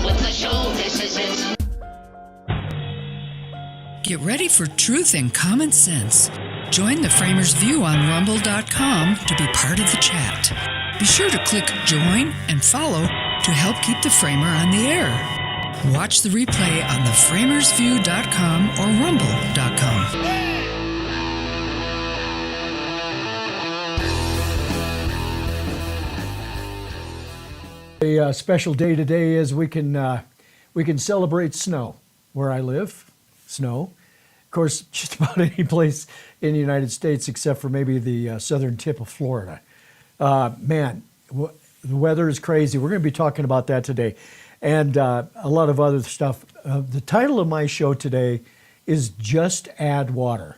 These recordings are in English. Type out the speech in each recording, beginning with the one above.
with the show. This is it. Get ready for truth and common sense. Join the Framers View on Rumble.com to be part of the chat. Be sure to click join and follow to help keep the Framer on the air. Watch the replay on theframersview.com or rumble.com. A special day today is we can celebrate snow where I live. Snow, of course, just about any place in the United States except for maybe the southern tip of Florida. Man, the weather is crazy. We're going to be talking about that today, and a lot of other stuff. The title of my show today is "Just Add Water,"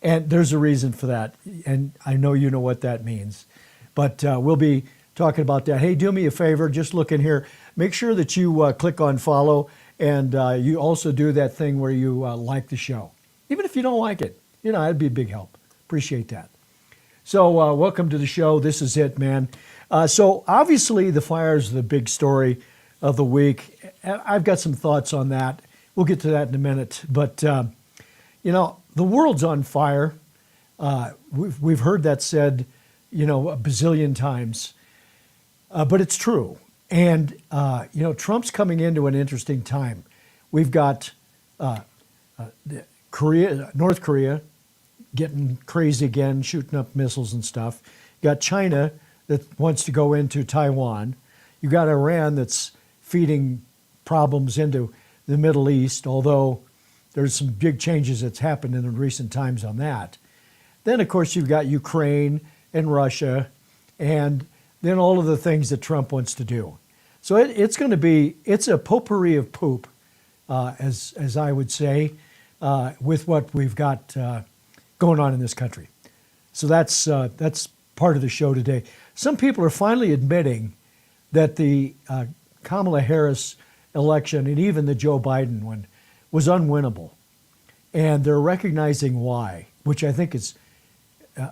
and there's a reason for that, and I know you know what that means, but we'll be talking about that. Hey, do me a favor, just look in here. Make sure that you click on follow, and you also do that thing where you like the show. Even if you don't like it, you know, that'd be a big help. Appreciate that. So welcome to the show. This is it, man. So obviously the fires are the big story of the week. I've got some thoughts on that. We'll get to that in a minute. But, you know, the world's on fire. We've heard that said, you know, a bazillion times. But it's true. And, you know, Trump's coming into an interesting time. We've got North Korea getting crazy again, shooting up missiles and stuff. You got China that wants to go into Taiwan. You got Iran that's feeding problems into the Middle East, although there's some big changes that's happened in the recent times on that. Then, of course, you've got Ukraine and Russia, and then all of the things that Trump wants to do. So it's going to be, it's a potpourri of poop, as I would say, with what we've got going on in this country. So that's part of the show today. Some people are finally admitting that the Kamala Harris election and even the Joe Biden one was unwinnable. And they're recognizing why, which I think is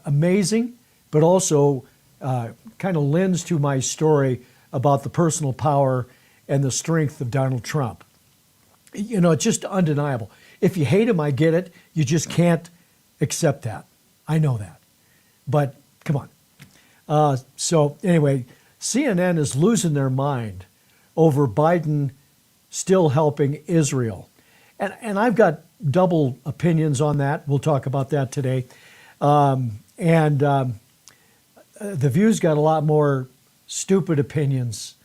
amazing, but also kind of lends to my story about the personal power and the strength of Donald Trump. You know, it's just undeniable. If you hate him, I get it. You just can't accept that. I know that. But come on. So anyway, CNN is losing their mind over Biden still helping Israel. And I've got double opinions on that. We'll talk about that today. The View's got a lot more stupid opinions.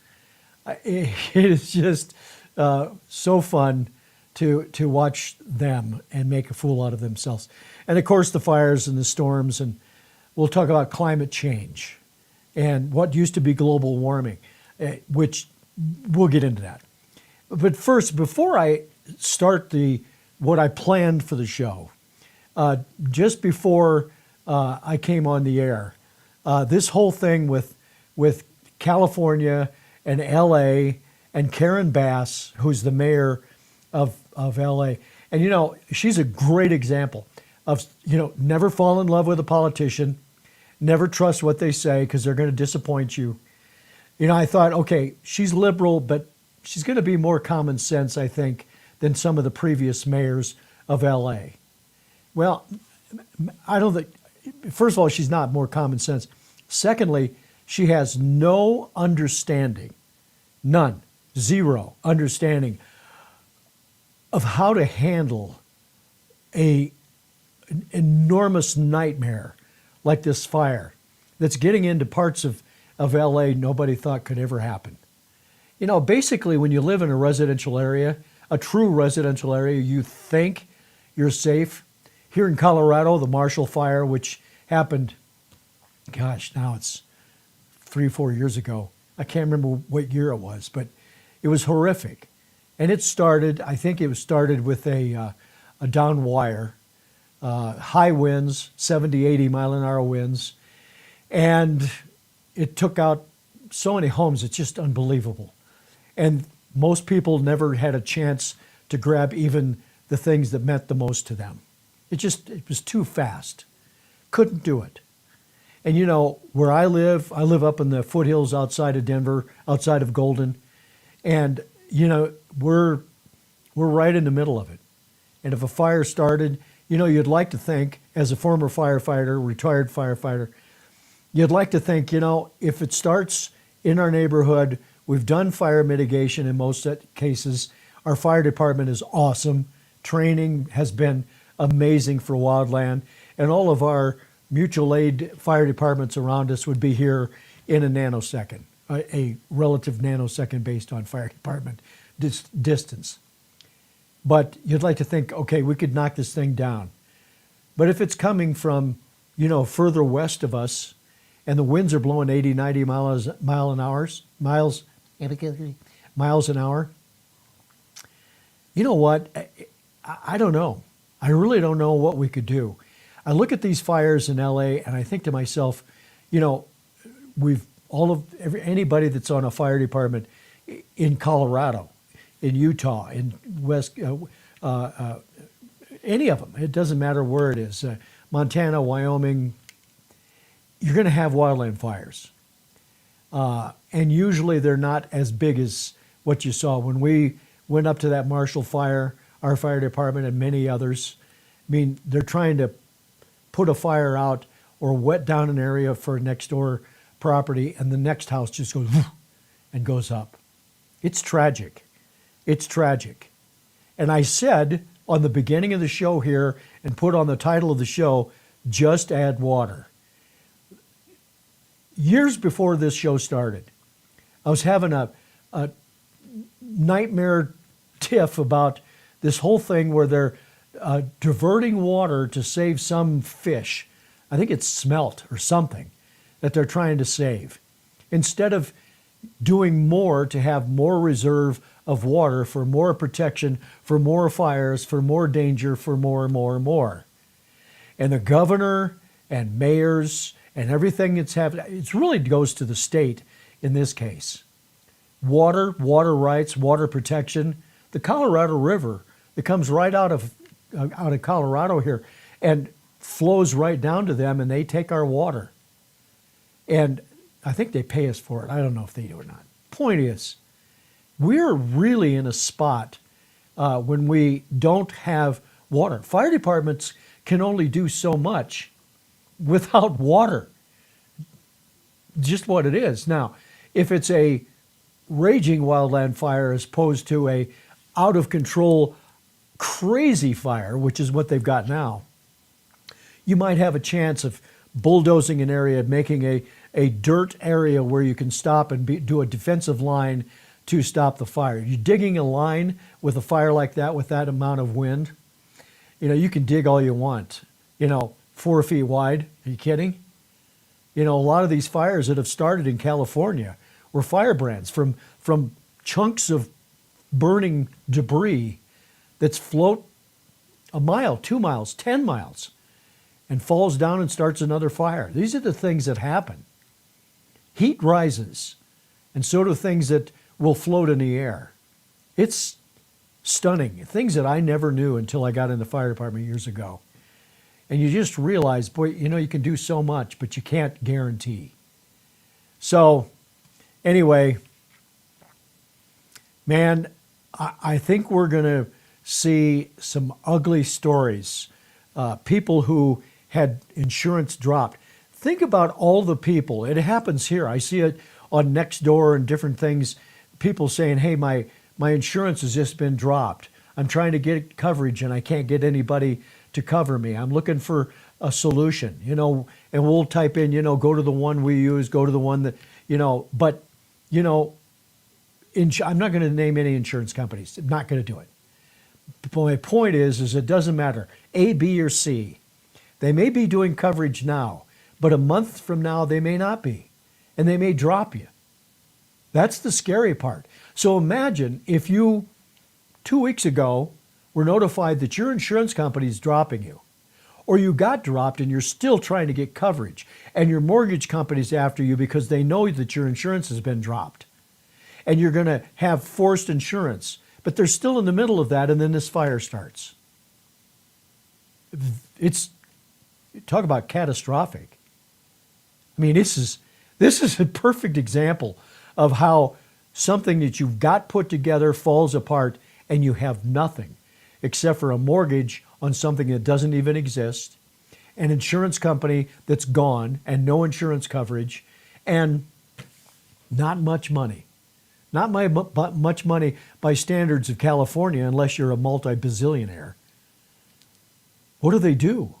It is just so fun to watch them and make a fool out of themselves. And of course, the fires and the storms, and we'll talk about climate change and what used to be global warming, which we'll get into that. But first, before I start what I planned for the show, just before I came on the air, this whole thing with California and LA and Karen Bass, who's the mayor of LA. And, you know, she's a great example of, you know, never fall in love with a politician, never trust what they say because they're going to disappoint you. You know, I thought, okay, she's liberal, but she's going to be more common sense, I think, than some of the previous mayors of LA. Well, I don't think, first of all, she's not more common sense. Secondly, she has no understanding, none, zero understanding of how to handle an enormous nightmare like this fire that's getting into parts of LA nobody thought could ever happen. You know, basically when you live in a residential area, a true residential area, you think you're safe. Here in Colorado, the Marshall Fire, which happened, gosh, now it's 3-4 years ago. I can't remember what year it was, but it was horrific. And it started, I think it was started with a down wire, high winds, 70, 80 mile an hour winds. And it took out so many homes, it's just unbelievable. And most people never had a chance to grab even the things that meant the most to them. It was too fast. Couldn't do it. And you know, where I live up in the foothills outside of Denver, outside of Golden, And, we're right in the middle of it. And if a fire started, you'd like to think, as a former firefighter, retired firefighter, you'd like to think, if it starts in our neighborhood, we've done fire mitigation in most cases. Our fire department is awesome. Training has been amazing for wildland. And all of our mutual aid fire departments around us would be here in a nanosecond, a relative nanosecond based on fire department distance. But you'd like to think, okay, we could knock this thing down. But if it's coming from, further west of us, and the winds are blowing 80, 90 miles an hour, you know what? I don't know. I really don't know what we could do. I look at these fires in LA and I think to myself, anybody that's on a fire department in Colorado, in Utah, in West, any of them, it doesn't matter where it is, Montana, Wyoming, you're going to have wildland fires. And usually they're not as big as what you saw when we went up to that Marshall fire, our fire department and many others. I mean, they're trying to put a fire out or wet down an area for next door property, and the next house just goes and goes up. It's tragic. It's tragic. And I said on the beginning of the show here and put on the title of the show, just add water. Years before this show started, I was having a nightmare tiff about this whole thing where they're diverting water to save some fish. I think it's smelt or something that they're trying to save. Instead of doing more to have more reserve of water for more protection, for more fires, for more danger, for more and more and more. And the governor and mayors and everything that's happening, it really goes to the state in this case. Water rights, water protection. The Colorado River that comes right out of Colorado here and flows right down to them, and they take our water. And I think they pay us for it. I don't know if they do or not. Point is, we're really in a spot when we don't have water. Fire departments can only do so much without water. Just what it is. Now, if it's a raging wildland fire as opposed to a out of control crazy fire, which is what they've got now, you might have a chance of bulldozing an area, making a dirt area where you can stop and do a defensive line to stop the fire. You're digging a line with a fire like that with that amount of wind, you can dig all you want, 4 feet wide. Are you kidding? A lot of these fires that have started in California were firebrands from chunks of burning debris that's float a mile, 2 miles, 10 miles, and falls down and starts another fire. These are the things that happen. Heat rises, and so do things that will float in the air. It's stunning. Things that I never knew until I got in the fire department years ago. And you just realize, boy, you can do so much, but you can't guarantee. So, anyway, man, I think we're going to see some ugly stories. People who had insurance dropped. Think about all the people. It happens here. I see it on Nextdoor and different things. People saying, hey, my insurance has just been dropped. I'm trying to get coverage and I can't get anybody to cover me. I'm looking for a solution, and we'll type in, go to the one we use, go to the one that, but, I'm not going to name any insurance companies. I'm not going to do it. But my point is it doesn't matter. A, B, or C. They may be doing coverage now, but a month from now they may not be, and they may drop you. That's the scary part. So imagine if you, 2 weeks ago, were notified that your insurance company is dropping you, or you got dropped and you're still trying to get coverage, and your mortgage company's after you because they know that your insurance has been dropped, and you're going to have forced insurance, but they're still in the middle of that, and then this fire starts. It's, talk about catastrophic. I mean, this is a perfect example of how something that you've got put together falls apart and you have nothing except for a mortgage on something that doesn't even exist, an insurance company that's gone and no insurance coverage, and not much money. Not much money by standards of California unless you're a multi-bazillionaire. What do they do?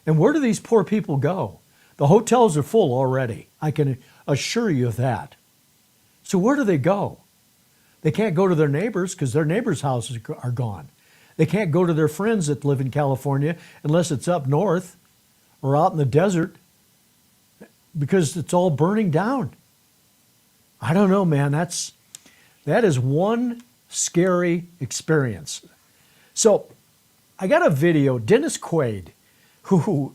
And where do these poor people go? The hotels are full already. I can assure you of that. So where do they go? They can't go to their neighbors because their neighbors' houses are gone. They can't go to their friends that live in California unless it's up north or out in the desert because it's all burning down. I don't know, man. That is one scary experience. So I got a video. Dennis Quaid, who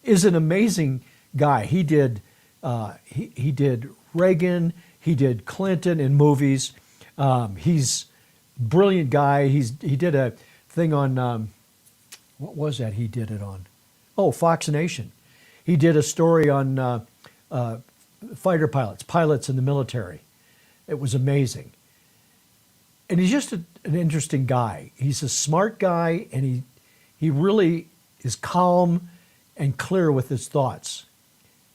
is an amazing guy. He did Reagan. He did Clinton in movies. He's a brilliant guy. He did a thing on, what was that he did it on? Oh, Fox Nation. He did a story on fighter pilots in the military. It was amazing. And he's just an interesting guy. He's a smart guy, and he really is calm and clear with his thoughts.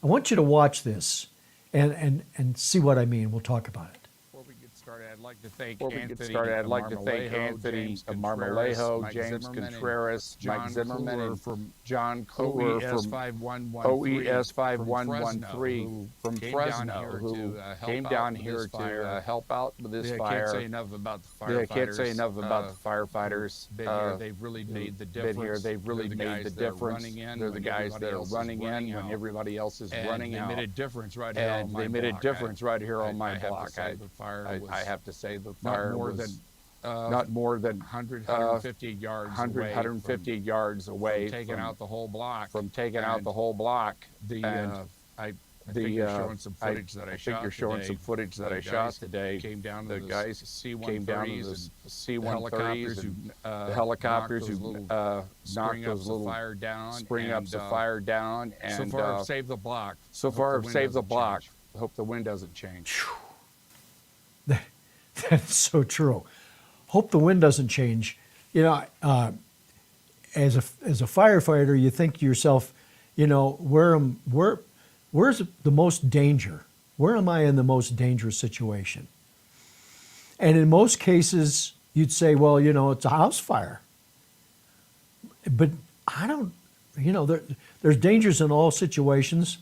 I want you to watch this and see what I mean. We'll talk about it. Before we get started, I'd like to thank Anthony Marmolejo, James Contreras, Mike Zimmerman, and John Kohler from OES 5113 from Fresno, who came down here to help out with this fire. I can't say enough about the firefighters. They've really made the difference. They've really made the difference. They're the guys that are running in when everybody else is running out. They made a difference right here on my block. They made a difference right here on my block. I have to say the fire was not more than 150 yards away from taking out the whole block. I think you're showing some footage that I shot today. Came down to the guys came down to the C-130s and the helicopters who knocked those little fire down, spring up the fire down, and so far I've saved the block. Hope the wind doesn't change. That's so true. Hope the wind doesn't change. You know, as a firefighter, you think to yourself, you know, where's the most danger? Where am I in the most dangerous situation? And in most cases, you'd say, well, you know, it's a house fire. But I don't, you know, there's dangers in all situations.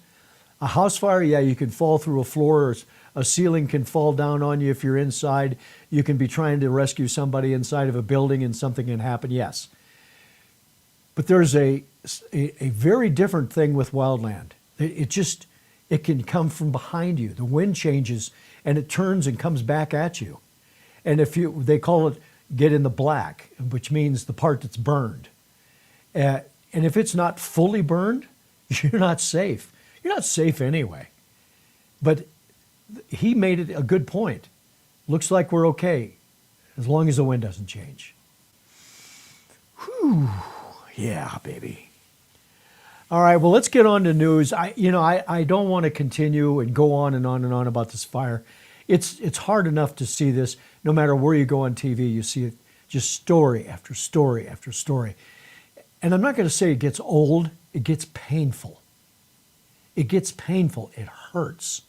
A house fire, yeah, you can fall through a floor, or a ceiling can fall down on you if you're inside. You can be trying to rescue somebody inside of a building and something can happen, yes. But there's a very different thing with wildland. It can come from behind you. The wind changes and it turns and comes back at you. And they call it get in the black, which means the part that's burned. And if it's not fully burned, you're not safe. You're not safe anyway. But he made it a good point. Looks like we're okay as long as the wind doesn't change. Whew. Yeah, baby. All right, well, let's get on to news. I don't want to continue and go on and on and on about this fire. It's hard enough to see this. No matter where you go on TV, you see it just story after story after story. And I'm not going to say it gets old. It gets painful. It gets painful. It hurts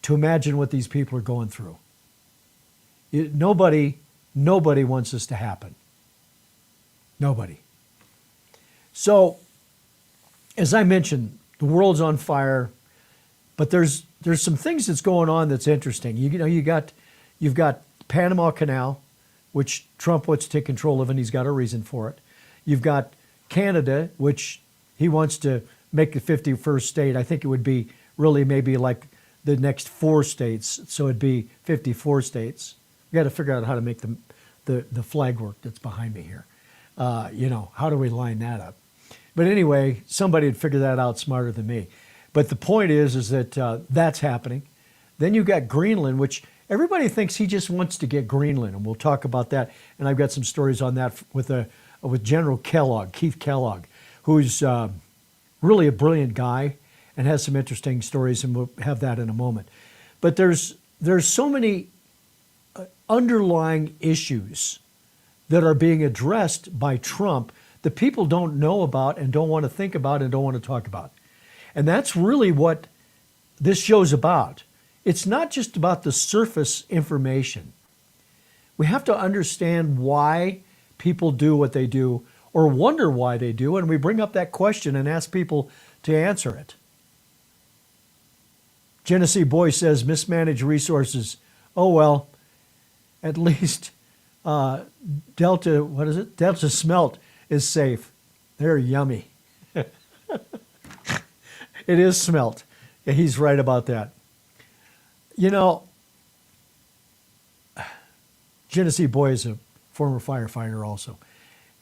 to imagine what these people are going through. Nobody wants this to happen. Nobody. So, as I mentioned, the world's on fire, but there's some things that's going on that's interesting. You've got Panama Canal, which Trump wants to take control of, and he's got a reason for it. You've got Canada, which he wants to make the 51st state. I think it would be really maybe like the next 4 states, so it'd be 54 states. We got to figure out how to make the flag work that's behind me here. How do we line that up? But anyway, somebody would figure that out smarter than me. But the point is that that's happening. Then you've got Greenland, which everybody thinks he just wants to get Greenland, and we'll talk about that. And I've got some stories on that with General Kellogg, Keith Kellogg, who's really a brilliant guy and has some interesting stories, and we'll have that in a moment. But there's so many underlying issues that are being addressed by Trump that people don't know about and don't want to think about and don't want to talk about. And that's really what this show's about. It's not just about the surface information. We have to understand why people do what they do or wonder why they do, and we bring up that question and ask people to answer it. Genesee Boy says, mismanaged resources. Oh, well, at least Delta, what is it? Delta Smelt is safe. They're yummy. It is smelt. Yeah, he's right about that. You know, Genesee Boy is a former firefighter also.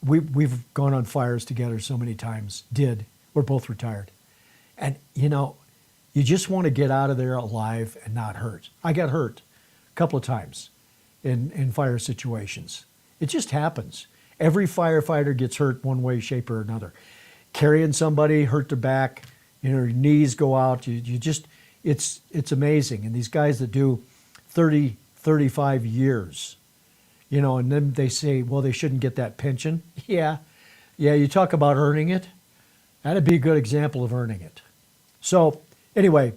We've gone on fires together so many times. We're both retired. And, you know, you just want to get out of there alive and not hurt. I got hurt a couple of times in fire situations. It just happens. Every firefighter gets hurt one way, shape, or another. Carrying somebody, hurt their back, your knees go out. You just, it's amazing. And these guys that do 30, 35 years, you know, and then they say, well, they shouldn't get that pension. Yeah, you talk about earning it. That'd be a good example of earning it. So anyway,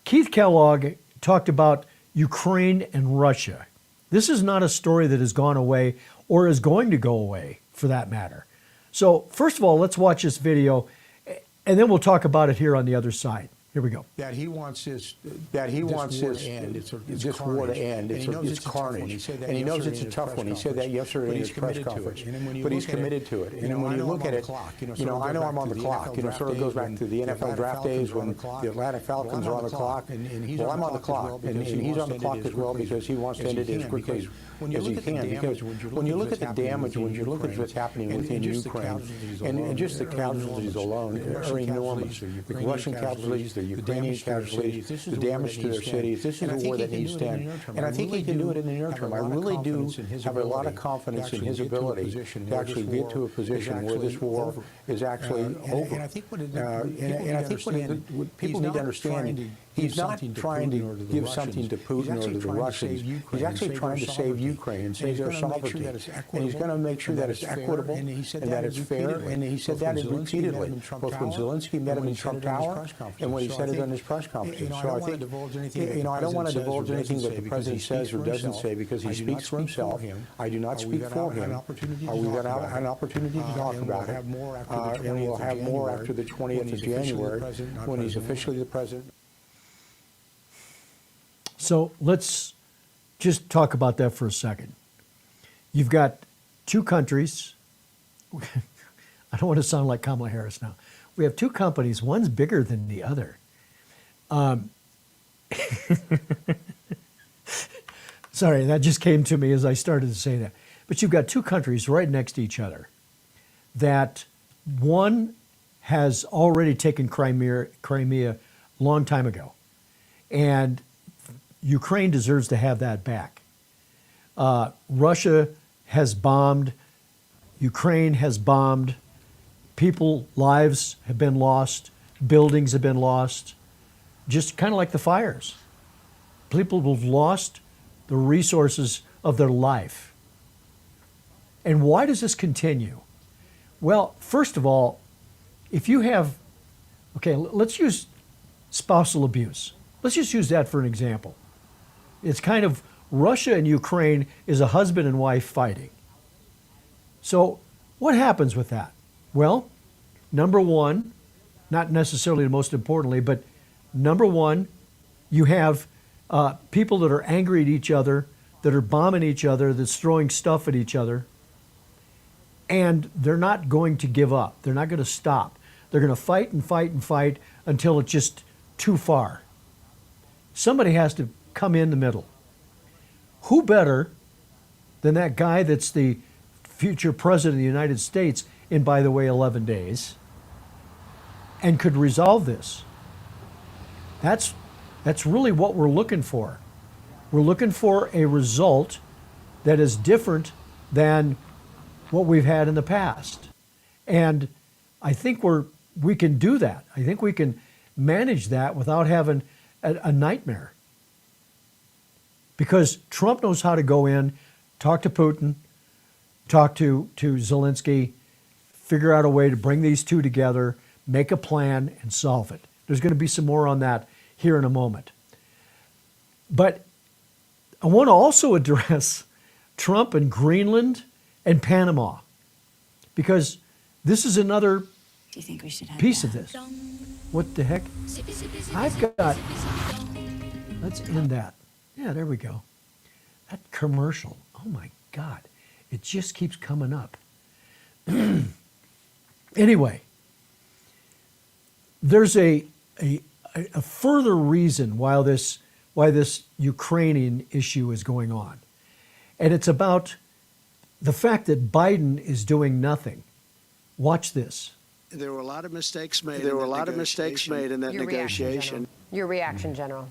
Keith Kellogg talked about Ukraine and Russia. This is not a story that has gone away or is going to go away, for that matter. So first of all, let's watch this video, and then we'll talk about it here on the other side. Here we go. That he wants this war to end. It's carnage. And he knows it's a tough one. He said that yesterday in his press conference. But he's committed to it. And when you look at it, you know, I know I'm on the clock. You know, sort of goes back to the NFL draft days when the Atlanta Falcons are on the clock. Well, I'm on the clock. And he's on the clock as well because he wants to end it as quickly as he can. Because when you look at the damage, when you look at what's happening within Ukraine, and just the casualties alone are enormous. The Russian casualties, the Ukrainian casualties, the damage to their cities. This is a war that needs to end. And I think he can do it in the near term. I really do have a lot of confidence in his ability to actually get to a position where this war is actually over. And I think what people need to understand, he's not trying to give something to Putin or to the Russians. He's actually trying to save Ukraine and save their sovereignty. And he's going to make sure that it's equitable and that it's fair. And he said that repeatedly, both when Zelensky met him in Trump Tower and when he said it on his press conferences. So I think, you know, I don't want to divulge anything that the president says or doesn't say because he speaks for himself. I do not speak for him. We're going to have an opportunity to talk about it. And we'll have more after the 20th of January when he's officially the president. So let's just talk about that for a second. You've got two countries. I don't want to sound like Kamala Harris now. We have two companies. One's bigger than the other. Sorry, that just came to me as I started to say that. But you've got two countries right next to each other that one has already taken Crimea a long time ago. And Ukraine deserves to have that back. Russia has bombed. Ukraine has bombed. People's lives have been lost. Buildings have been lost. Just kind of like the fires. People have lost the resources of their life. And why does this continue? Well, first of all, if you have, okay, let's use spousal abuse. Let's just use that for an example. It's kind of Russia and Ukraine is a husband and wife fighting. So what happens with that? Well, number one, not necessarily the most importantly, but number one, you have people that are angry at each other, that are bombing each other, that's throwing stuff at each other, and they're not going to give up. They're not going to stop. They're going to fight and fight and fight until it's just too far. Somebody has to come in the middle. Who better than that guy that's the future president of the United States in, by the way, 11 days, and could resolve this? That's really what we're looking for. We're looking for a result that is different than what we've had in the past. And I think we can do that. I think we can manage that without having a nightmare. because Trump knows how to go in, talk to Putin, talk to Zelensky, figure out a way to bring these two together, make a plan, and solve it. There's going to be some more on that here in a moment. But I want to also address Trump and Greenland and Panama, because this is another Do you think we should have piece that? of this. What the heck? I've got, let's end that. Yeah, there we go. That commercial, oh my God, it just keeps coming up. Anyway, there's a further reason why this Ukrainian issue is going on. And it's about the fact that Biden is doing nothing. Watch this. There were a lot of mistakes made. There were a lot of mistakes made in that negotiation. Your reaction, General.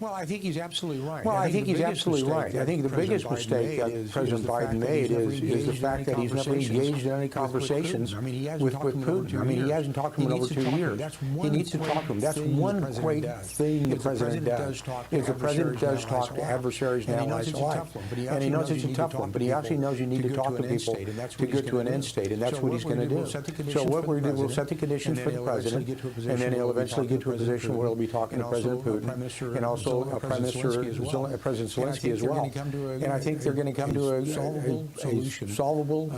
Well, I think he's absolutely right. I think the biggest mistake that President Biden made is the fact that he's never engaged in any conversations with Putin. I mean, he hasn't talked to him in over 2 years. He needs to talk to him. That's one great thing the president does, is the president does talk to adversaries and allies alike. And he knows it's a tough one, but he actually knows you need to talk to people to get to an end state, and that's what he's going to do. So what we're going to do, we'll set the conditions for the president, and then he'll eventually get to a position where he'll be talking to President Putin, and also President Zelensky as well. And I think they're going to come to a solvable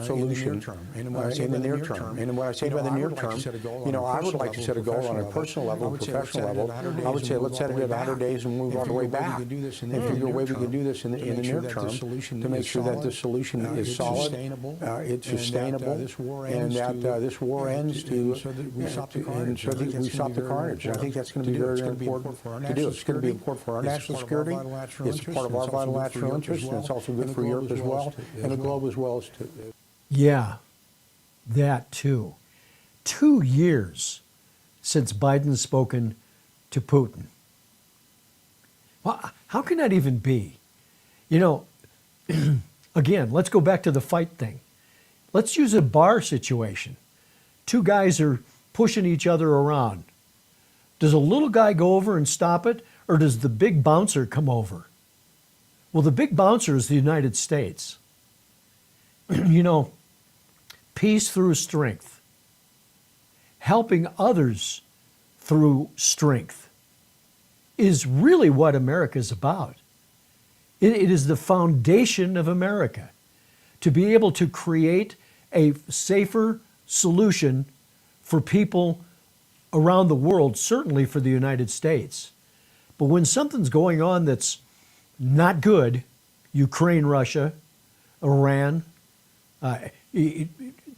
solution in the near term. And when I say by the near term, I would like to set a goal on a personal level, professional level. I would say let's set it at 100 days and move all the way back, and figure a way we can do this in the near term to make sure that the solution is solid, it's sustainable, and that this war ends and so that we stop the carnage. And I think that's going to be very important to do. It's going to be important for our national security. It's part of our vital national interest, and it's also good for Europe as well, and the globe as well. Yeah, that too. 2 years since Biden's spoken to Putin. Well, how can that even be? Again, let's go back to the fight thing. Let's use a bar situation. Two guys are pushing each other around. Does a little guy go over and stop it, or does the big bouncer come over? Well, the big bouncer is the United States. Peace through strength. Helping others through strength is really what America is about. It is the foundation of America, to be able to create a safer solution for people around the world, certainly for the United States. But when something's going on that's not good, Ukraine, Russia, Iran,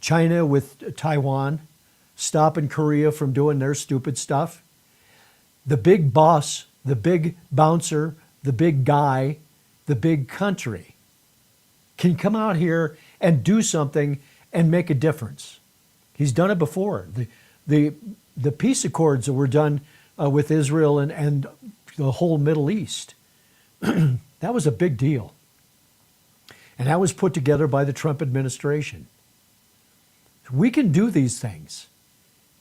China with Taiwan, stopping Korea from doing their stupid stuff, the big boss, the big bouncer, the big guy, the big country can come out here and do something and make a difference. He's done it before. The peace accords that were done with Israel and the whole Middle East, that was a big deal. And that was put together by the Trump administration. We can do these things.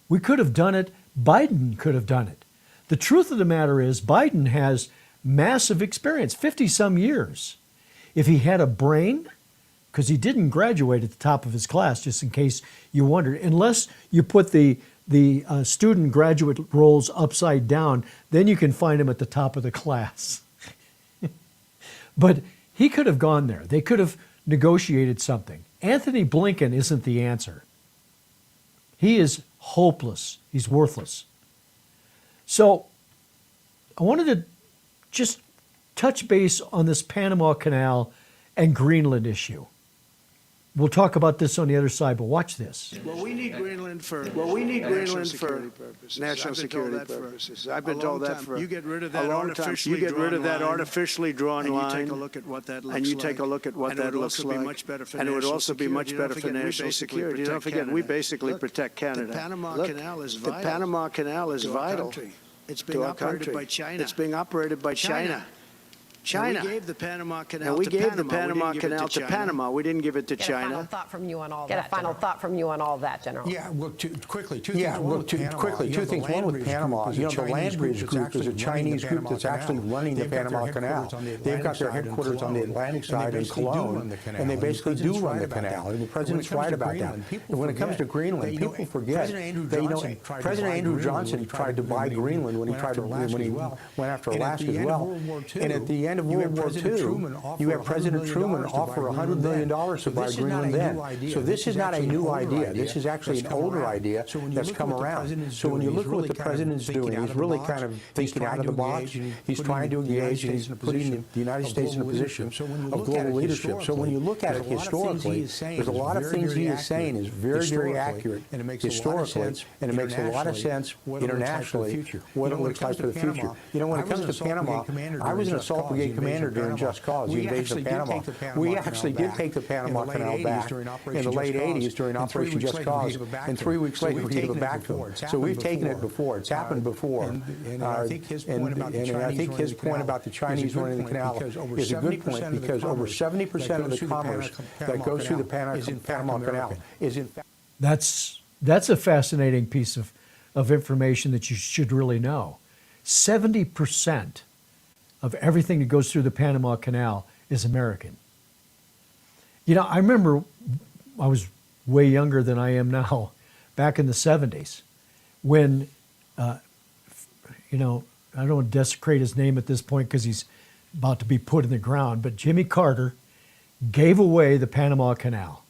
We could have done it. Biden could have done it. The truth of the matter is Biden has massive experience, 50-some years. If he had a brain, because he didn't graduate at the top of his class, just in case you wondered, unless you put the student graduate rolls upside down, then you can find him at the top of the class. But he could have gone there. They could have negotiated something. Anthony Blinken isn't the answer. He is hopeless. He's worthless. So I wanted to just touch base on this Panama Canal and Greenland issue. We'll talk about this on the other side, but watch this. Well, we need Greenland for national security purposes. I've been told that for you get rid of a that long time. You get rid of that artificially drawn line, and you take a look at what that looks like. And you take a look at what that looks like. And it would also be much better for national security. Don't forget, we basically protect Canada. The Panama Canal is vital. The Panama Canal is vital It's being operated by China. It's being operated by China. China. And we gave the Panama Canal We to gave Panama. the Panama We didn't give it Canal to to China. Panama. We didn't give it to Get a final China. thought from you on all Get that. a final thought from you on all that, General. Yeah, well, quickly, two Yeah, things. well, One with two things. One with Panama. You know, the Land Bridge Group is a Chinese group that's actually running the Panama Canal. They've got their headquarters on the Atlantic side in Cologne, and they basically do run the canal. And the president's right about that. And when it comes to Greenland, people forget that, you know, President Andrew Johnson tried to buy Greenland when he went after Alaska as well. And at the end of World War II, you have President Truman offer $100 million to buy Greenland then. So this is not a new idea. This is actually an older idea that's come around. So when you look at what the president's doing, he's really kind of thinking out of the box. He's trying to engage, and he's putting the United States in a position of global leadership. So when you look at it historically, there's a lot of things he is saying is very, very accurate historically, and it makes a lot of sense internationally what it looks like for the future. You know, when it comes to Panama, I was an assault brigade commander during Just Cause, the invasion of Panama. We actually did take the Panama Canal back in the late 80s during Operation Just Cause, and 3 weeks later we gave it back to them. So we've taken it before. It's happened before. And I think his point about the Chinese running the canal is a good point, because over 70% of the commerce that goes through the Panama Canal is in fact. That's a fascinating piece of information that you should really know. 70% of everything that goes through the Panama Canal is American. You know, I remember I was way younger than I am now, back in the 70s, when, you know, I don't want to desecrate his name at this point because he's about to be put in the ground, but Jimmy Carter gave away the Panama Canal.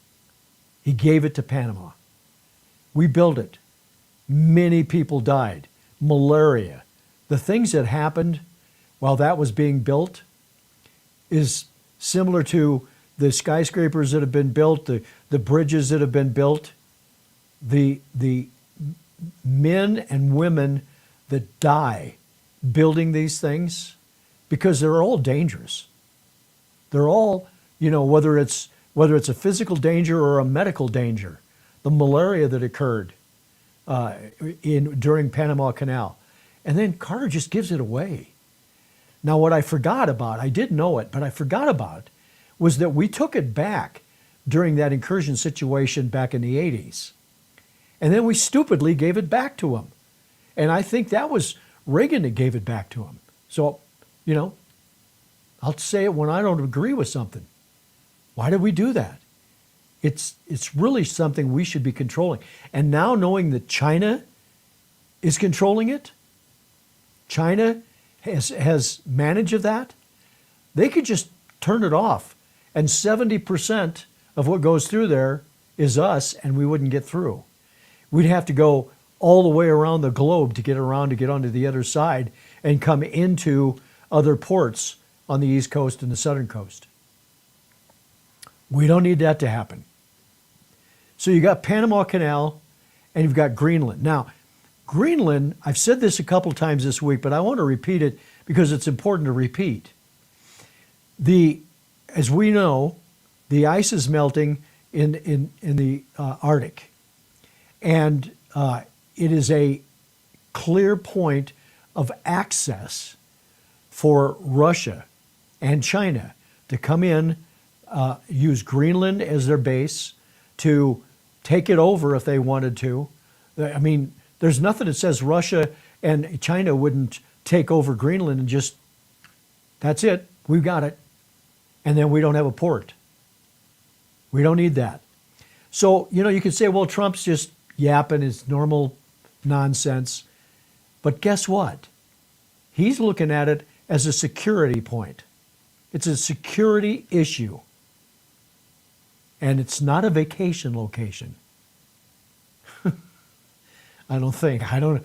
He gave it to Panama. We built it. Many people died. Malaria. The things that happened while that was being built is similar to the skyscrapers that have been built, the bridges that have been built, the men and women that die building these things, because they're all dangerous. They're all, you know, whether it's a physical danger or a medical danger. The malaria that occurred during Panama Canal. And then Carter just gives it away. Now, what I forgot about, I did know it, but I forgot about, was that we took it back during that incursion situation back in the 80s. And then we stupidly gave it back to him. And I think that was Reagan that gave it back to him. So, you know, I'll say it when I don't agree with something. Why did we do that? It's really something we should be controlling. And now knowing that China is controlling it, China has managed of that, they could just turn it off. And 70% of what goes through there is us, and we wouldn't get through. We'd have to go all the way around the globe to get onto the other side and come into other ports on the East Coast and the Southern Coast. We don't need that to happen. So you got Panama Canal and you've got Greenland. Now, Greenland, I've said this a couple times this week, but I want to repeat it because it's important to repeat. As we know, the ice is melting in the Arctic. And it is a clear point of access for Russia and China to come in, use Greenland as their base, to take it over if they wanted to. I mean, there's nothing that says Russia and China wouldn't take over Greenland and just, that's it, we've got it. And then we don't have a port. We don't need that. So, you know, you could say, well, Trump's just yapping, it's normal nonsense. But guess what? He's looking at it as a security point. It's a security issue. And it's not a vacation location. I don't think. I don't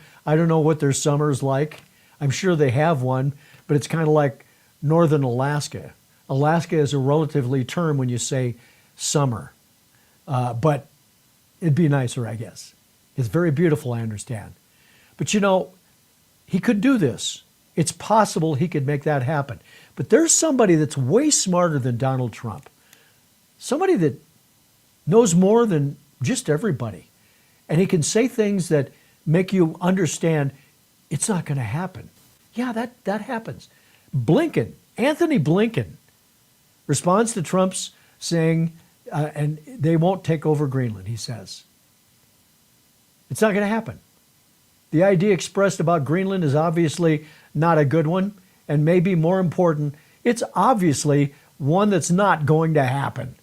know what their summer's like. I'm sure they have one, but it's kind of like northern Alaska. Alaska is a relatively term when you say summer. But it'd be nicer, I guess. It's very beautiful, I understand. But you know, he could do this. It's possible he could make that happen. But there's somebody that's way smarter than Donald Trump. Somebody that knows more than just everybody. And he can say things that make you understand it's not going to happen. Yeah, that happens. Blinken Anthony Blinken responds to Trump's saying, and they won't take over Greenland, he says. It's not going to happen. The idea expressed about Greenland is obviously not a good one, and maybe more important, it's obviously one that's not going to happen.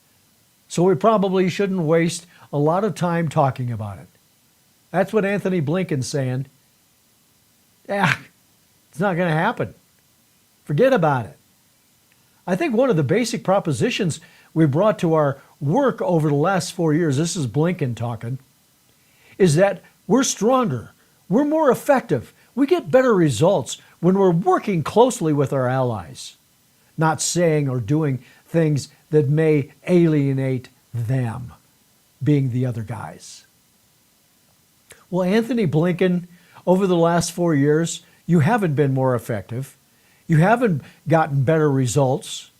So we probably shouldn't waste a lot of time talking about it. That's what Anthony Blinken's saying. Yeah, it's not going to happen. Forget about it. I think one of the basic propositions we brought to our work over the last 4 years, this is Blinken talking, is that we're stronger, we're more effective, we get better results when we're working closely with our allies, not saying or doing things that may alienate them, being the other guys. Well, Anthony Blinken, over the last 4 years, you haven't been more effective. You haven't gotten better results.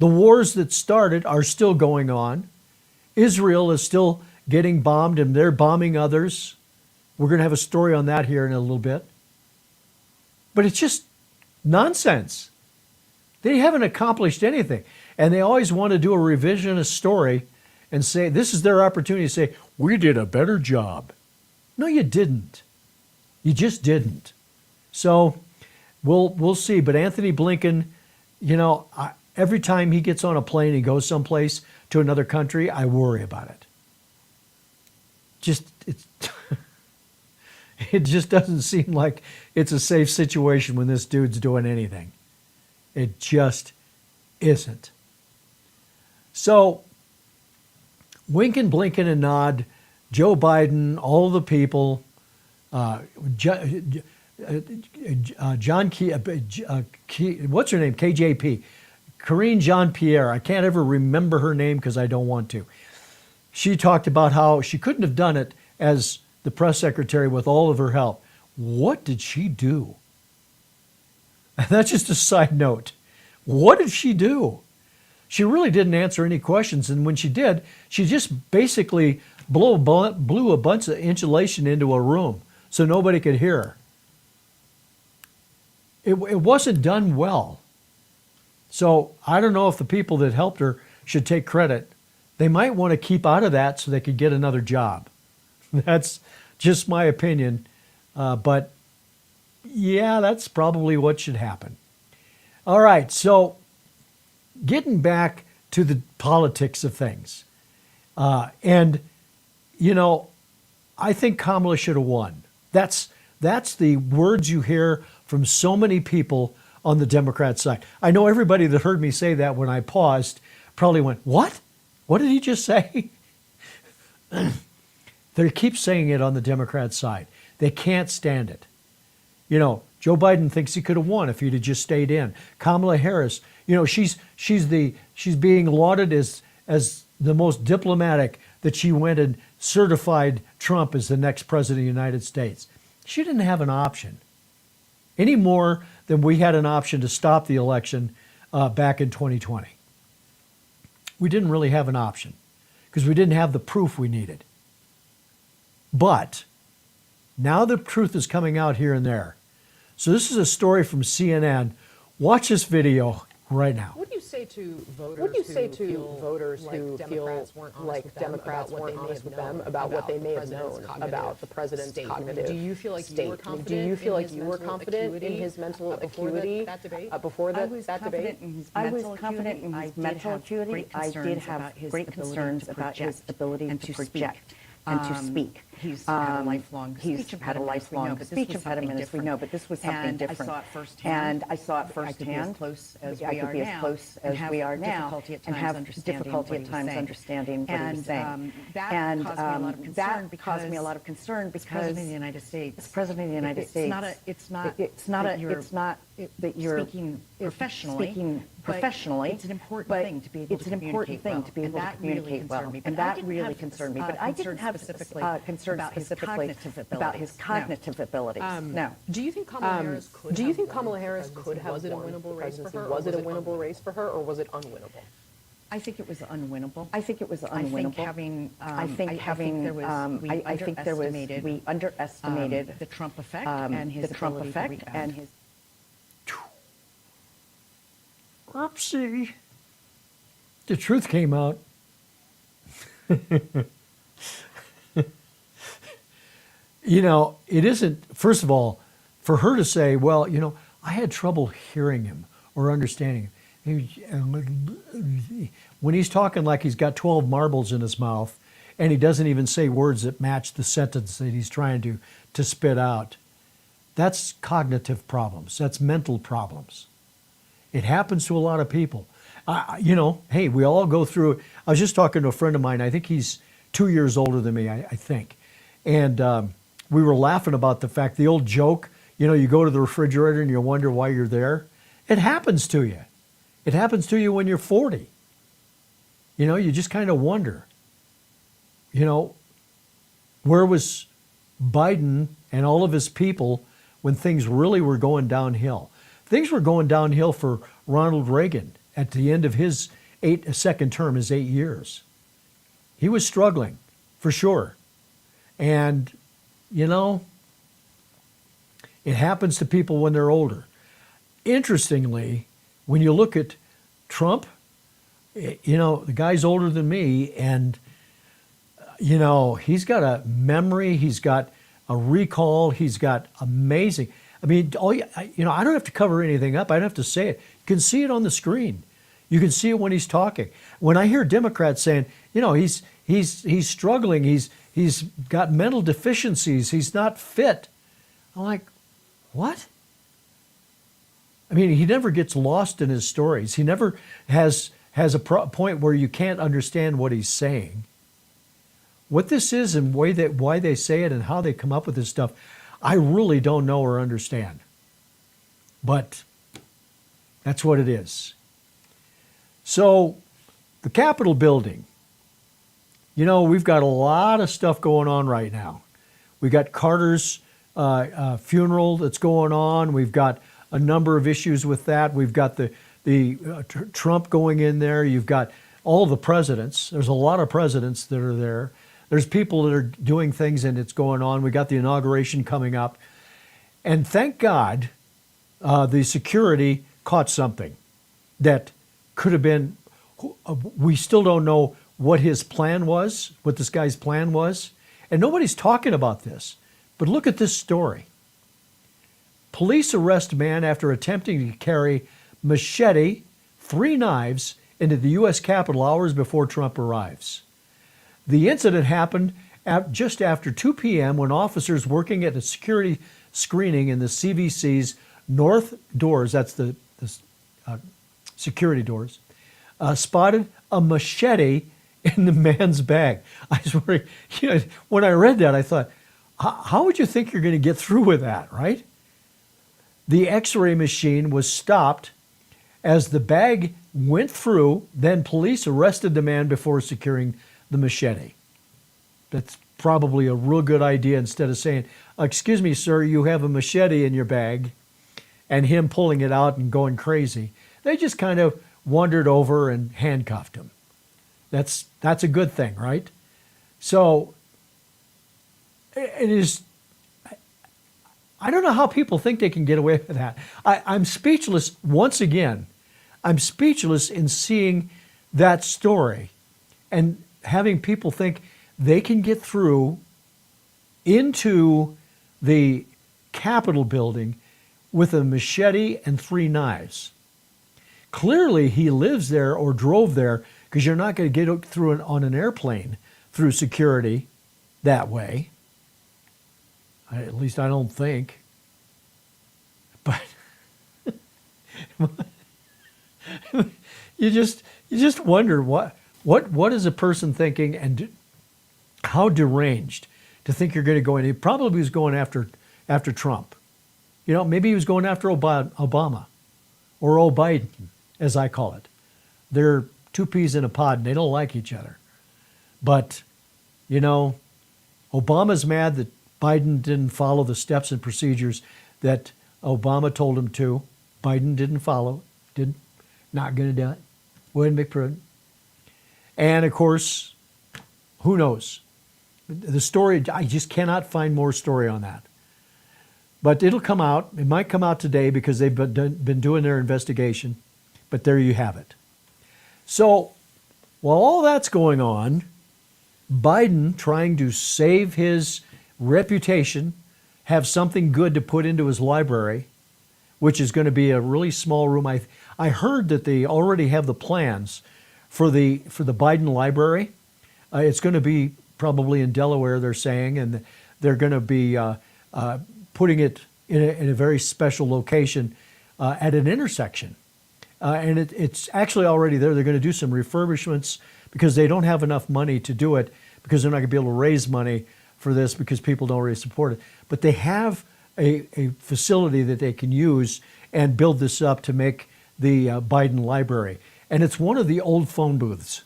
The wars that started are still going on. Israel is still getting bombed and they're bombing others. We're going to have a story on that here in a little bit. But it's just nonsense. They haven't accomplished anything. And they always want to do a revisionist story and say, this is their opportunity to say, we did a better job. No, you didn't. You just didn't. So we'll see. But Anthony Blinken, you know, every time he gets on a plane, he goes someplace to another country, I worry about it. It just doesn't seem like it's a safe situation when this dude's doing anything. It just isn't. So, wink and blink and a nod, Joe Biden, all the people, John Key, what's her name? KJP. Karine Jean-Pierre. I can't ever remember her name because I don't want to. She talked about how she couldn't have done it as the press secretary with all of her help. What did she do? And that's just a side note. What did she do? She really didn't answer any questions. And when she did, she just basically blew a bunch of insulation into a room so nobody could hear her. It wasn't done well. So I don't know if the people that helped her should take credit. They might want to keep out of that so they could get another job. That's just my opinion. But yeah, that's probably what should happen. All right, so getting back to the politics of things. And, you know, I think Kamala should have won. That's the words you hear from so many people on the Democrat side. I know everybody that heard me say that when I paused probably went, what? What did he just say? They keep saying it on the Democrat side. They can't stand it. You know, Joe Biden thinks he could have won if he'd have just stayed in. Kamala Harris, you know, she's being lauded as the most diplomatic, that she went and certified Trump as the next president of the United States. She didn't have an option any more than we had an option to stop the election back in 2020. We didn't really have an option because we didn't have the proof we needed. But now the truth is coming out here and there. So this is a story from CNN. Watch this video right now. What do you say to voters who feel like Democrats weren't honest with them about what they may have known about the president's cognitive state? Do you feel like you were confident in his mental acuity before that debate? I was confident in his mental acuity. I did have great concerns about his ability to project and to speak. He's had a lifelong speech impediment, as we know, but this was something different. And I saw it firsthand. I could be as close as we are now and have difficulty at times understanding what he's saying. And that caused me a lot of concern because the President of the United States. It's President of the United States. It's not that you're speaking professionally. It's an important thing to be able to communicate well. And that really concerned me. But I didn't have concerns specifically about his cognitive abilities. No. Do you think Kamala Harris could have won the presidency? Was it a winnable race for her, or was it unwinnable? I think it was unwinnable. I think we underestimated the Trump effect and his ability to react. Oopsie. The truth came out. You know, it isn't, first of all, for her to say, well, you know, I had trouble hearing him or understanding him. When he's talking like he's got 12 marbles in his mouth and he doesn't even say words that match the sentence that he's trying to spit out, that's cognitive problems. That's mental problems. It happens to a lot of people. You know, hey, we all go through. I was just talking to a friend of mine. I think he's 2 years older than me, I think. And we were laughing about the fact, the old joke, you know, you go to the refrigerator and you wonder why you're there. It happens to you. It happens to you when you're 40. You know, you just kind of wonder, you know, where was Biden and all of his people when things really were going downhill? Things were going downhill for Ronald Reagan at the end of his second term, his 8 years. He was struggling, for sure. And, you know, it happens to people when they're older. Interestingly, when you look at Trump, you know, the guy's older than me, and, you know, he's got a memory, he's got a recall, he's got amazing. I mean, you know, I don't have to cover anything up. I don't have to say it. You can see it on the screen. You can see it when he's talking. When I hear Democrats saying, you know, he's struggling, he's got mental deficiencies, he's not fit, I'm like, what? I mean, he never gets lost in his stories. He never has a point where you can't understand what he's saying. What this is and why they say it and how they come up with this stuff, I really don't know or understand. But that's what it is. So, the Capitol building. You know, we've got a lot of stuff going on right now. We got Carter's funeral that's going on. We've got a number of issues with that. We've got the Trump going in there. You've got all the presidents. There's a lot of presidents that are there. There's people that are doing things and it's going on. We got the inauguration coming up. And thank God the security caught something that could have been, we still don't know what his plan was, what this guy's plan was. And nobody's talking about this. But look at this story. Police arrest man after attempting to carry machete, 3 knives, into the U.S. Capitol hours before Trump arrives. The incident happened just after 2 p.m. when officers working at a security screening in the CVC's north doors, that's the security doors, spotted a machete in the man's bag. I was wondering, you know, when I read that, I thought, how would you think you're going to get through with that, right? The X-ray machine was stopped as the bag went through, then police arrested the man before securing the machete. That's probably a real good idea instead of saying, excuse me, sir, you have a machete in your bag, and him pulling it out and going crazy. They just kind of wandered over and handcuffed him. That's a good thing, right? So it is, I don't know how people think they can get away with that. I'm speechless once again. I'm speechless in seeing that story and having people think they can get through into the Capitol building with a machete and 3 knives. Clearly he lives there or drove there, because you're not going to get through on an airplane through security that way. At least I don't think. But you just wonder what is a person thinking, and how deranged to think you're going to go in. He probably was going after Trump. You know, maybe he was going after Obama or Biden, as I call it. They're 2 peas in a pod, and they don't like each other. But, you know, Obama's mad that Biden didn't follow the steps and procedures that Obama told him to. Biden didn't follow, not going to do it. Wouldn't be prudent. And, of course, who knows? The story, I just cannot find more story on that. But it'll come out. It might come out today because they've been doing their investigation. But there you have it. So while all that's going on, Biden trying to save his reputation, have something good to put into his library, which is going to be a really small room. I heard that they already have the plans for the Biden library. It's going to be probably in Delaware, they're saying, and they're going to be putting it in a very special location at an intersection. And it's actually already there. They're going to do some refurbishments because they don't have enough money to do it, because they're not going to be able to raise money for this because people don't really support it. But they have a facility that they can use and build this up to make the Biden library. And it's one of the old phone booths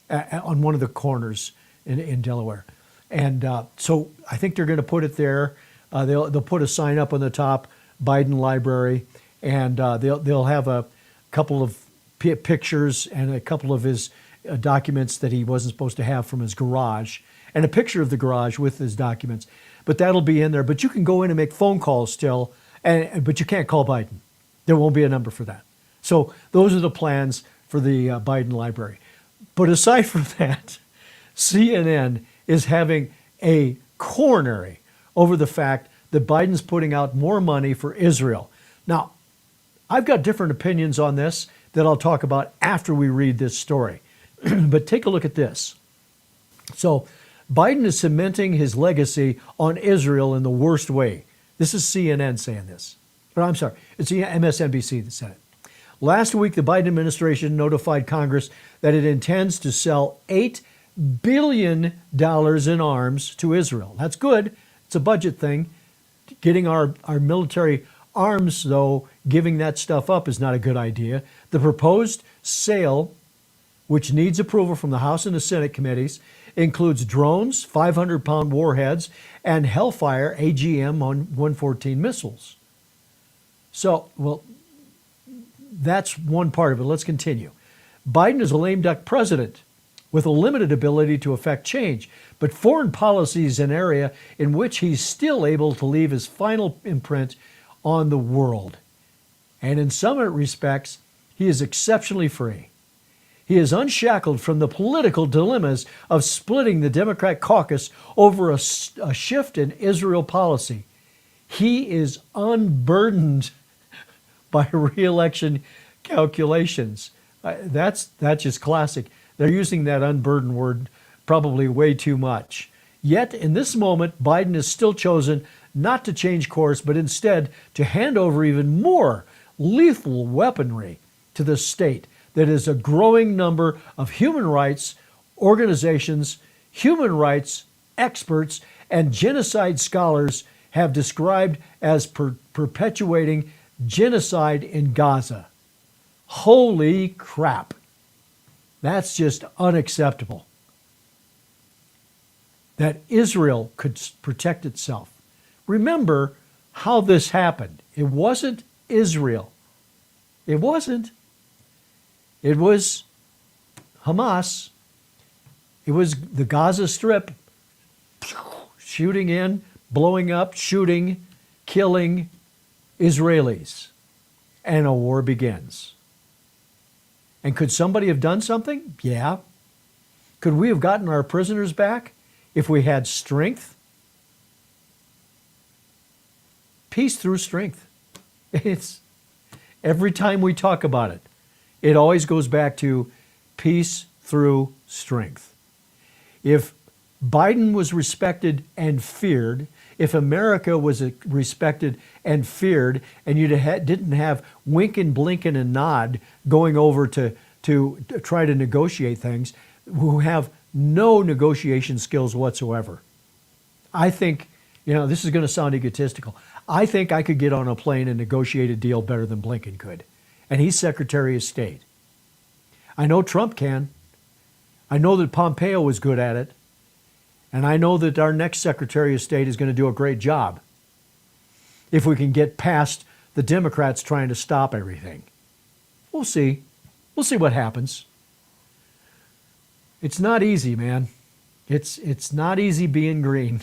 on one of the corners in Delaware. And so I think they're going to put it there. They'll put a sign up on the top, Biden Library, and they'll have a couple of pictures and a couple of his documents that he wasn't supposed to have from his garage, and a picture of the garage with his documents. But that'll be in there. But you can go in and make phone calls still, but you can't call Biden. There won't be a number for that. So those are the plans for the Biden library. But aside from that, CNN is having a coronary over the fact that Biden's putting out more money for Israel. Now, I've got different opinions on this that I'll talk about after we read this story. But take a look at this. So Biden is cementing his legacy on Israel in the worst way. This is CNN saying this. Or I'm sorry, it's MSNBC that said it. Last week, the Biden administration notified Congress that it intends to sell $8 billion in arms to Israel. That's good. It's a budget thing. Getting our military arms, though, giving that stuff up is not a good idea. The proposed sale, which needs approval from the House and the Senate committees, includes drones, 500-pound warheads, and Hellfire AGM-114 missiles. So, well, that's one part of it. Let's continue. Biden is a lame duck president with a limited ability to affect change, but foreign policy is an area in which he's still able to leave his final imprint on the world. And in some respects, he is exceptionally free. He is unshackled from the political dilemmas of splitting the Democrat caucus over a shift in Israel policy. He is unburdened by re-election calculations. That's just classic. They're using that unburdened word probably way too much. Yet, in this moment, Biden has still chosen not to change course, but instead to hand over even more lethal weaponry to the state that is a growing number of human rights organizations, human rights experts, and genocide scholars have described as perpetuating genocide in Gaza. Holy crap. That's just unacceptable. That Israel could protect itself. Remember how this happened. It wasn't Israel. It wasn't. It was Hamas. It was the Gaza Strip shooting in, blowing up, shooting, killing Israelis. And a war begins. And could somebody have done something? Yeah. Could we have gotten our prisoners back if we had strength? Peace through strength. It's every time we talk about it, it always goes back to peace through strength. If Biden was respected and feared, if America was respected and feared, and you didn't have wink and blink and a nod going over to try to negotiate things, who have no negotiation skills whatsoever. I think, this is going to sound egotistical. I think I could get on a plane and negotiate a deal better than Blinken could. And he's Secretary of State. I know Trump can. I know that Pompeo was good at it. And I know that our next Secretary of State is going to do a great job if we can get past the Democrats trying to stop everything. We'll see. We'll see what happens. It's not easy, man. It's not easy being green,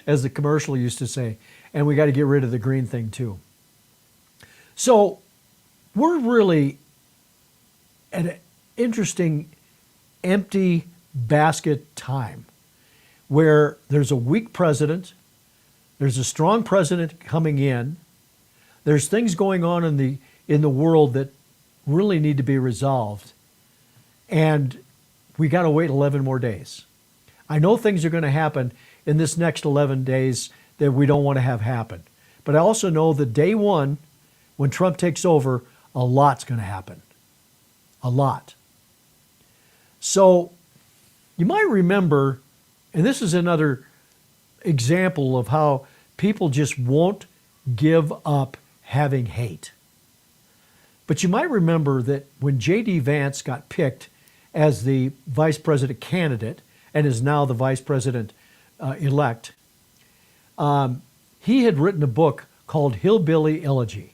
as the commercial used to say. And we got to get rid of the green thing too. So we're really at an interesting empty basket time where there's a weak president, there's a strong president coming in, there's things going on in the world that really need to be resolved, and we got to wait 11 more days. I know things are going to happen in this next 11 days that we don't want to have happen, but I also know that day one, when Trump takes over, a lot's going to happen. A lot. So you might remember, and this is another example of how people just won't give up having hate. But you might remember that when J.D. Vance got picked as the vice president candidate and is now the vice president elect, he had written a book called Hillbilly Elegy.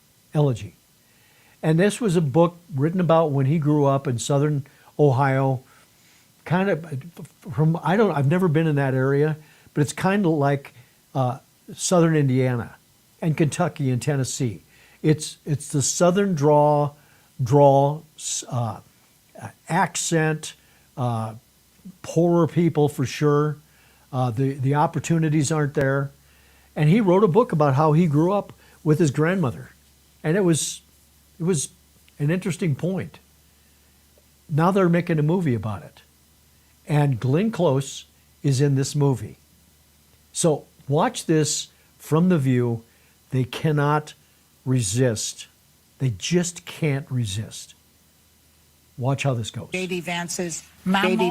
And this was a book written about when he grew up in southern Ohio, kind of from, I've never been in that area, but it's kind of like southern Indiana and Kentucky and Tennessee. It's the southern drawl, accent, poorer people for sure. The opportunities aren't there. And he wrote a book about how he grew up with his grandmother. And it was an interesting point. Now they're making a movie about it. And Glenn Close is in this movie. So watch this from The View. They cannot resist. They just can't resist. Watch how this goes. J.D. Vance's Mamo,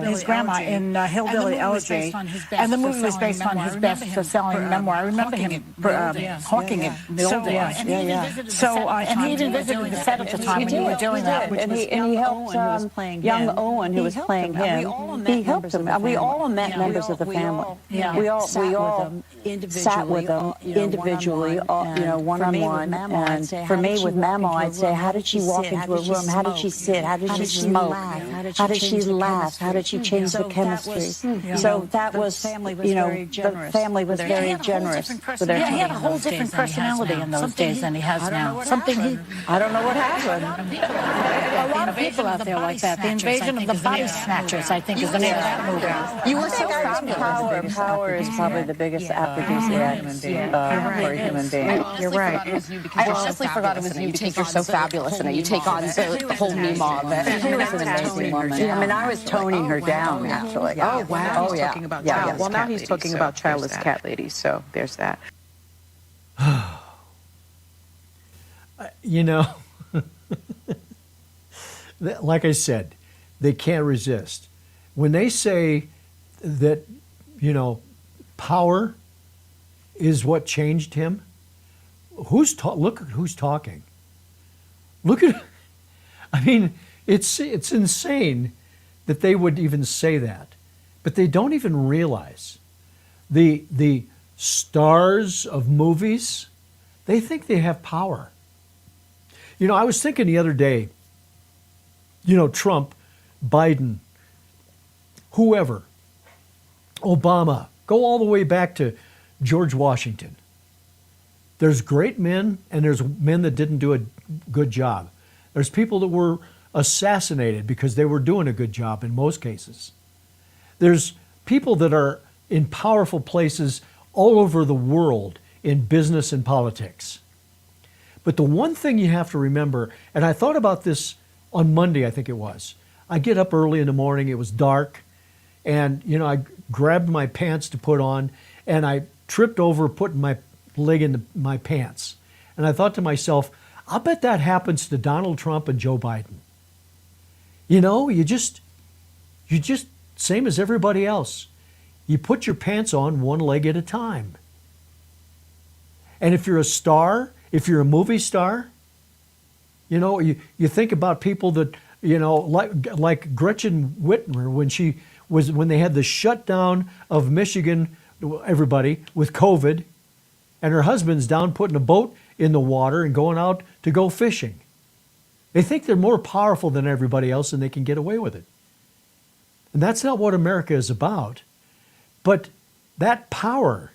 his grandma in Hillbilly Elegy, and the movie was based on his best-selling memoir. I remember him hawking it in the old days. So, and he even visited the set at the time when you were doing that. And he helped young Owen, who was playing him. He helped him. We all met members of the family. We all sat with them individually, one-on-one. And for me, with Mamo, I'd say, how did she walk into a room? How did she sit? How did she smoke? How did she laugh? How did she change the chemistry? So that was, the family was very generous with their time. He had a whole different personality in those days than he has now. I don't know what happened. A lot of people out there like that. The Invasion of the Body Snatchers, I think, is the name of that movie. You were so fabulous. Power is probably the biggest aphrodisiac for a human being. You're right. I honestly forgot it was you because you're so fabulous in it. You take on the whole meme of it. She was an amazing woman. I was toning her down, actually. Oh, wow. Oh, yeah. Well, now he's talking about childless cat ladies, so there's that. Like I said, they can't resist. When they say that, power is what changed him, look at who's talking. Look at, it's insane that they would even say that, but they don't even realize the stars of movies, they think they have power. I was thinking the other day, Trump, Biden, whoever, Obama, go all the way back to George Washington. There's great men and there's men that didn't do a good job. There's people that were assassinated because they were doing a good job in most cases. There's people that are in powerful places all over the world in business and politics. But the one thing you have to remember, and I thought about this on Monday, I think it was. I get up early in the morning, it was dark, and I grabbed my pants to put on, and I tripped over putting my leg in my pants. And I thought to myself, I'll bet that happens to Donald Trump and Joe Biden. You just same as everybody else. You put your pants on one leg at a time. And if you're a star, if you're a movie star, you think about people that, like Gretchen Whitmer when they had the shutdown of Michigan, everybody with COVID, and her husband's down putting a boat in the water and going out to go fishing. They think they're more powerful than everybody else and they can get away with it. And that's not what America is about. But that power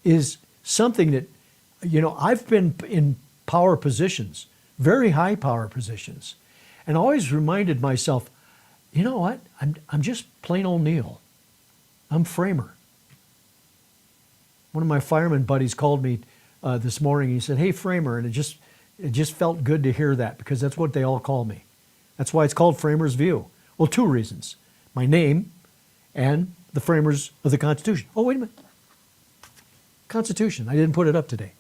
is something that I've been in power positions, very high power positions, and always reminded myself, you know what? I'm just plain old Neil. I'm Framer. One of my fireman buddies called me this morning. He said, "Hey, Framer," and it just felt good to hear that, because that's what they all call me. That's why it's called Framer's View. Well, two reasons: my name and the framers of the Constitution. Oh, wait a minute. Constitution. I didn't put it up today.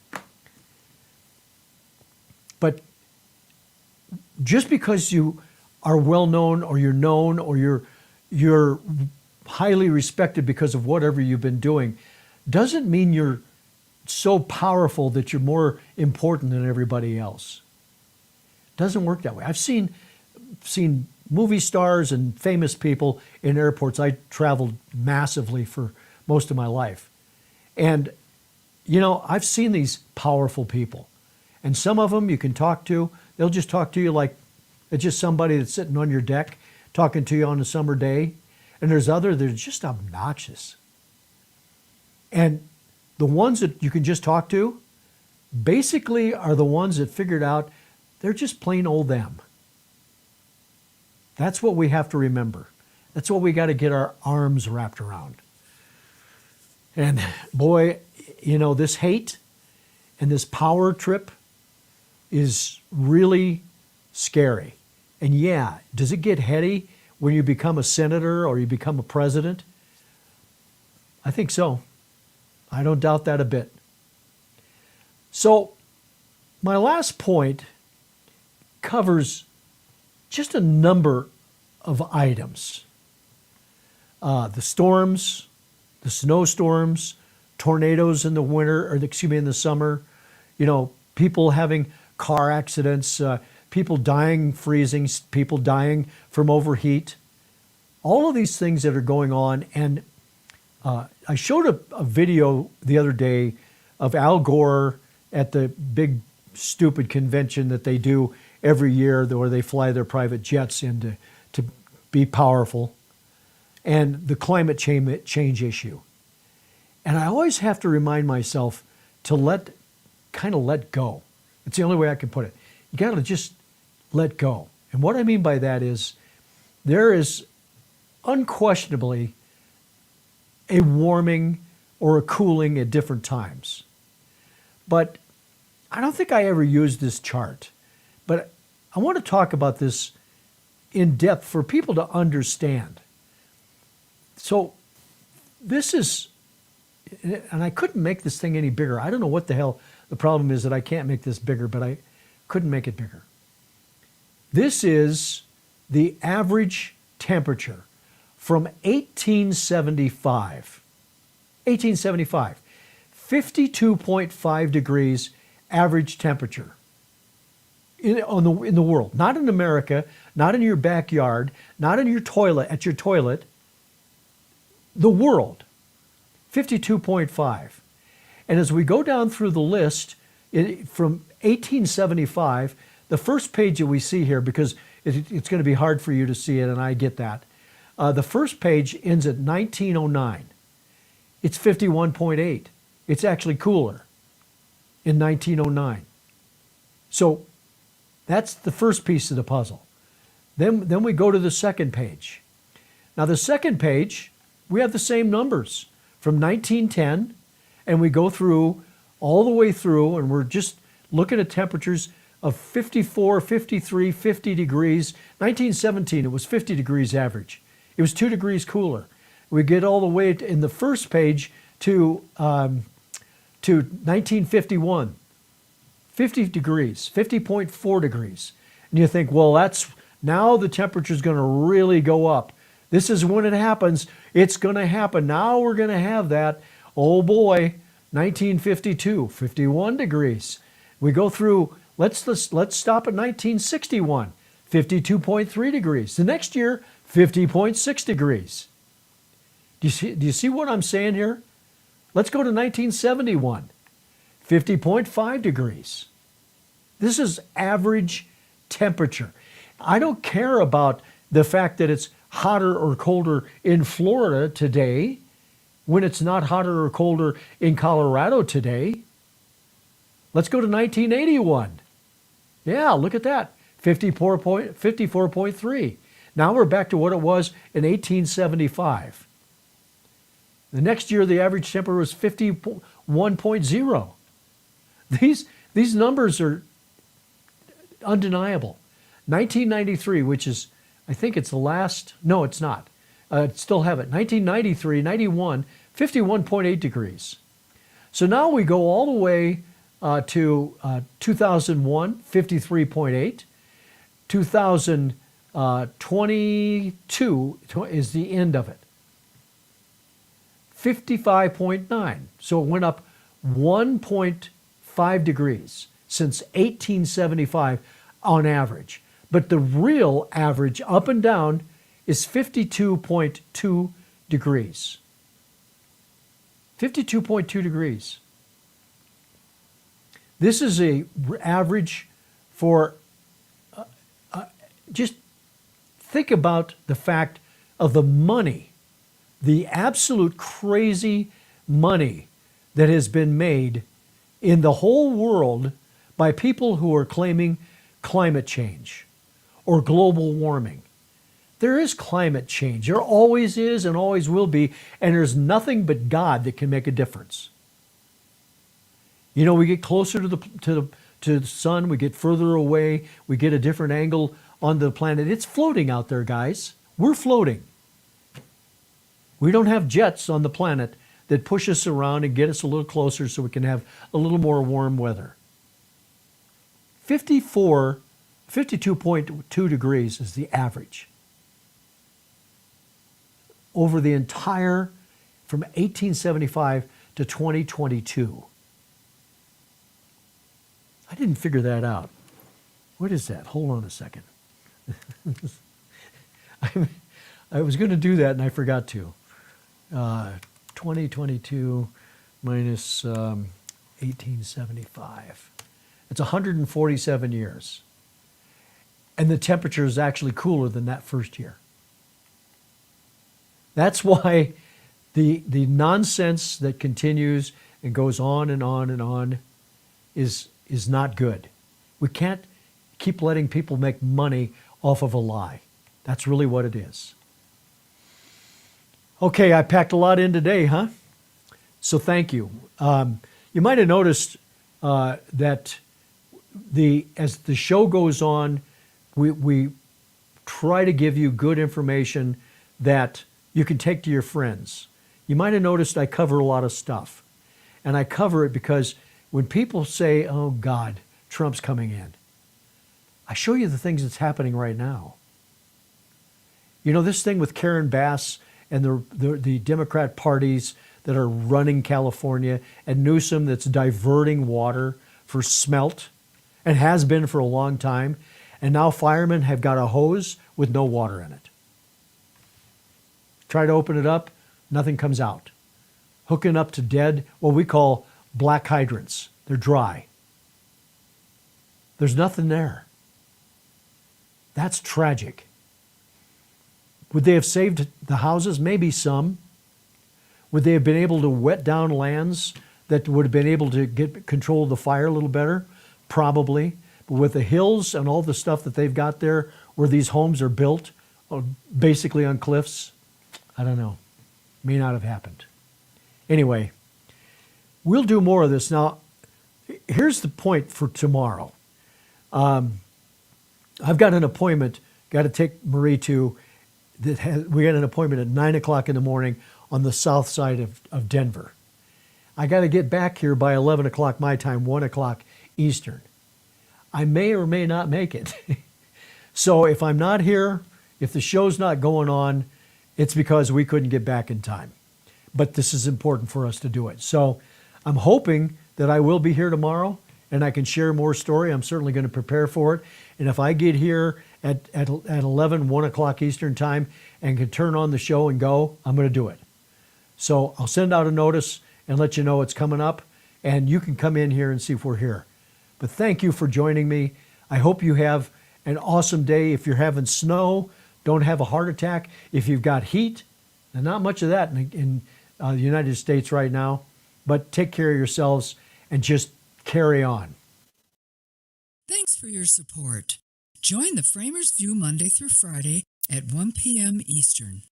But just because you are well known, or you're known, or you're highly respected because of whatever you've been doing, doesn't mean you're so powerful that you're more important than everybody else. Doesn't work that way. I've seen movie stars and famous people in airports. I traveled massively for most of my life. And, I've seen these powerful people. And some of them you can talk to. They'll just talk to you like it's just somebody that's sitting on your deck talking to you on a summer day. And there's others that are just obnoxious. And the ones that you can just talk to basically are the ones that figured out they're just plain old them. That's what we have to remember. That's what we got to get our arms wrapped around. And boy, this hate and this power trip is really scary. And yeah, does it get heady when you become a senator or you become a president? I think so. I don't doubt that a bit. So my last point covers just a number of items. The storms, the snowstorms, tornadoes in the winter, in the summer, people having car accidents, people dying freezing, people dying from overheat, all of these things that are going on. And I showed a video the other day of Al Gore at the big stupid convention that they do every year, where they fly their private jets in to be powerful, and the climate change issue. And I always have to remind myself to let go. It's the only way I can put it. You got to just let go. And what I mean by that is there is unquestionably a warming or a cooling at different times. But I don't think I ever used this chart. But I want to talk about this in depth for people to understand. So this is, and I couldn't make this thing any bigger. I don't know what the hell the problem is that I can't make this bigger, but I couldn't make it bigger. This is the average temperature from 1875. 1875, 52.5 degrees average temperature in the world. Not in America, not in your backyard, not in your toilet, at your toilet. The world, 52.5. And as we go down through the list, from 1875, the first page that we see here, because it's going to be hard for you to see it, and I get that. The first page ends at 1909. It's 51.8. It's actually cooler in 1909. So that's the first piece of the puzzle. Then we go to the second page. Now the second page, we have the same numbers from 1910, and we go through all the way through, and we're just looking at temperatures of 54, 53, 50 degrees. 1917, it was 50 degrees average. It was 2 degrees cooler. We get all the way in the first page to 1951, 50 degrees, 50.4 degrees. And you think, well, now the temperature is going to really go up. This is when it happens. It's going to happen. Now we're going to have that. Oh boy, 1952, 51 degrees. We go through, let's stop at 1961, 52.3 degrees. The next year, 50.6 degrees. Do you see what I'm saying here? Let's go to 1971, 50.5 degrees. This is average temperature. I don't care about the fact that it's hotter or colder in Florida today when it's not hotter or colder in Colorado today. Let's go to 1981. Yeah, look at that, 54.3. Now we're back to what it was in 1875. The next year, the average temperature was 51.0. These numbers are undeniable. 1993, which is, I think it's the last, no, it's not. Still have it. 1993, 91, 51.8 degrees. So now we go all the way to 2001, 53.8. 2022 is the end of it. 55.9. So it went up 1.5 degrees since 1875 on average. But the real average up and down is 52.2 degrees. 52.2 degrees. This is a average for, just think about the fact of the money, the absolute crazy money that has been made in the whole world by people who are claiming climate change or global warming. There is climate change. There always is and always will be, and there's nothing but God that can make a difference. You know, we get closer to the sun, we get further away, we get a different angle on the planet. It's floating out there, guys. We're floating. We don't have jets on the planet that push us around and get us a little closer so we can have a little more warm weather. 52.2 degrees is the average over the entire, from 1875 to 2022. I didn't figure that out. What is that? Hold on a second. I was going to do that and I forgot to. 2022 minus 1875. It's 147 years. And the temperature is actually cooler than that first year. That's why the nonsense that continues and goes on and on and on is not good. We can't keep letting people make money off of a lie. That's really what it is. Okay, I packed a lot in today, huh? So thank you. You might have noticed that as the show goes on, we try to give you good information that you can take to your friends. You might have noticed I cover a lot of stuff. And I cover it because when people say, oh God, Trump's coming in, I show you the things that's happening right now. You know, this thing with Karen Bass and the Democrat parties that are running California, and Newsom that's diverting water for smelt and has been for a long time, and now firemen have got a hose with no water in it. Try to open it up, nothing comes out. Hooking up to dead, what we call black hydrants. They're dry. There's nothing there. That's tragic. Would they have saved the houses? Maybe some. Would they have been able to wet down lands that would have been able to get control of the fire a little better? Probably. But with the hills and all the stuff that they've got there where these homes are built, basically on cliffs, I don't know. May not have happened. Anyway, we'll do more of this. Now, here's the point for tomorrow. I've got an appointment, got to take Marie to, we got an appointment at 9 o'clock in the morning on the south side of Denver. I got to get back here by 11 o'clock my time, 1 o'clock Eastern. I may or may not make it. So if I'm not here, if the show's not going on, it's because we couldn't get back in time. But this is important for us to do it. So I'm hoping that I will be here tomorrow and I can share more story. I'm certainly going to prepare for it. And if I get here at 11, 1 o'clock Eastern time and can turn on the show and go, I'm going to do it. So I'll send out a notice and let you know it's coming up. And you can come in here and see if we're here. But thank you for joining me. I hope you have an awesome day. If you're having snow, don't have a heart attack. If you've got heat, and not much of that in the United States right now, but take care of yourselves and just carry on. Thanks for your support. Join the Framers View Monday through Friday at 1 p.m. Eastern.